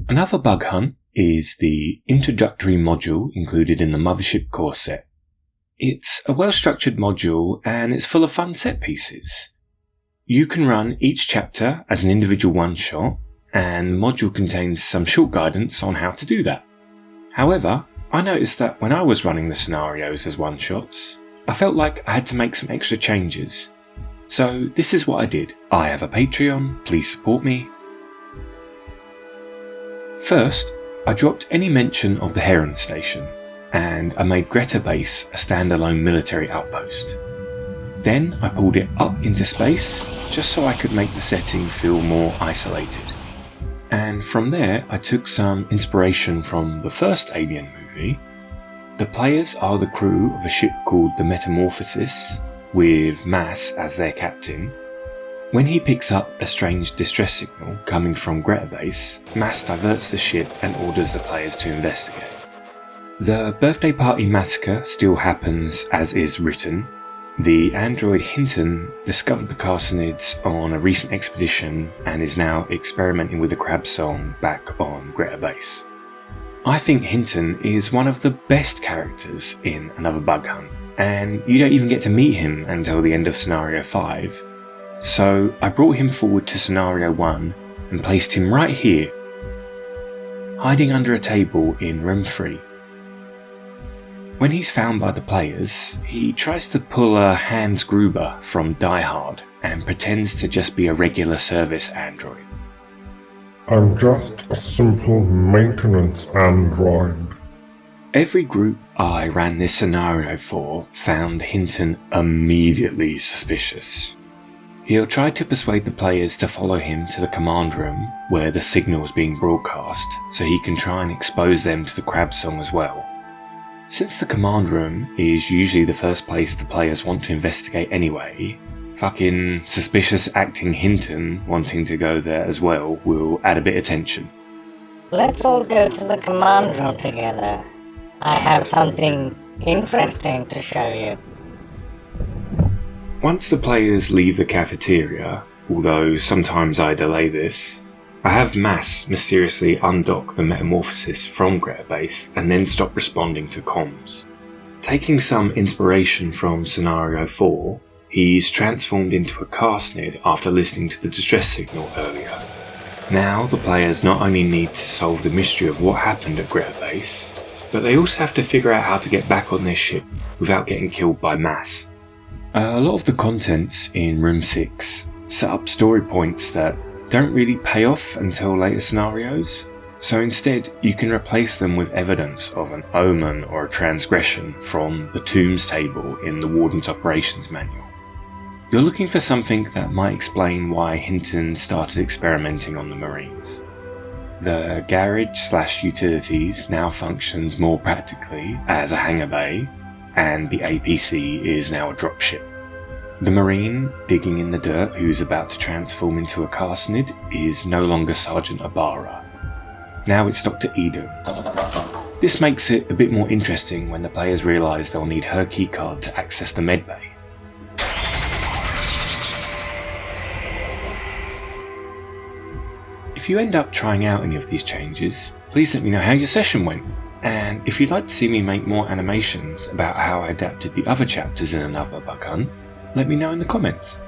Another bug hunt is the introductory module included in the Mothership core set. It's a well-structured module and it's full of fun set pieces. You can run each chapter as an individual one-shot, and the module contains some short guidance on how to do that. However, I noticed that when I was running the scenarios as one-shots, I felt like I had to make some extra changes. So this is what I did. I have a Patreon, please support me. First, I dropped any mention of the Heron Station, and I made Greta Base a standalone military outpost. Then I pulled it up into space, just so I could make the setting feel more isolated. And from there, I took some inspiration from the first Alien movie. The players are the crew of a ship called the Metamorphosis, with Mass as their captain. When he picks up a strange distress signal coming from Greta Base, Mass diverts the ship and orders the players to investigate. The birthday party massacre still happens as is written. The android Hinton discovered the Carsonids on a recent expedition and is now experimenting with the crab song back on Greta Base. I think Hinton is one of the best characters in Another Bug Hunt, and you don't even get to meet him until the end of Scenario 5. So I brought him forward to Scenario 1 and placed him right here, hiding under a table in Room 3. When he's found by the players, he tries to pull a Hans Gruber from Die Hard and pretends to just be a regular service android. I'm just a simple maintenance android. Every group I ran this scenario for found Hinton immediately suspicious. He'll try to persuade the players to follow him to the command room where the signal is being broadcast so he can try and expose them to the crab song as well. Since the command room is usually the first place the players want to investigate anyway, fucking suspicious acting Hinton wanting to go there as well will add a bit of tension. Let's all go to the command room together. I have something interesting to show you. Once the players leave the cafeteria, although sometimes I delay this, I have Mass mysteriously undock the Metamorphosis from Greta Base and then stop responding to comms. Taking some inspiration from Scenario 4, he's transformed into a Carcinid after listening to the distress signal earlier. Now the players not only need to solve the mystery of what happened at Greta Base, but they also have to figure out how to get back on their ship without getting killed by Mass. A lot of the contents in Room 6 set up story points that don't really pay off until later scenarios, so instead you can replace them with evidence of an omen or a transgression from the Tombs table in the Warden's Operations Manual. You're looking for something that might explain why Hinton started experimenting on the Marines. The garage/utilities now functions more practically as a hangar bay, and the APC is now a dropship. The Marine digging in the dirt who's about to transform into a Carcinid is no longer Sergeant Ibarra. Now it's Dr. Eden. This makes it a bit more interesting when the players realise they'll need her keycard to access the medbay. If you end up trying out any of these changes, please let me know how your session went. And if you'd like to see me make more animations about how I adapted the other chapters in Another Bug Hunt, let me know in the comments.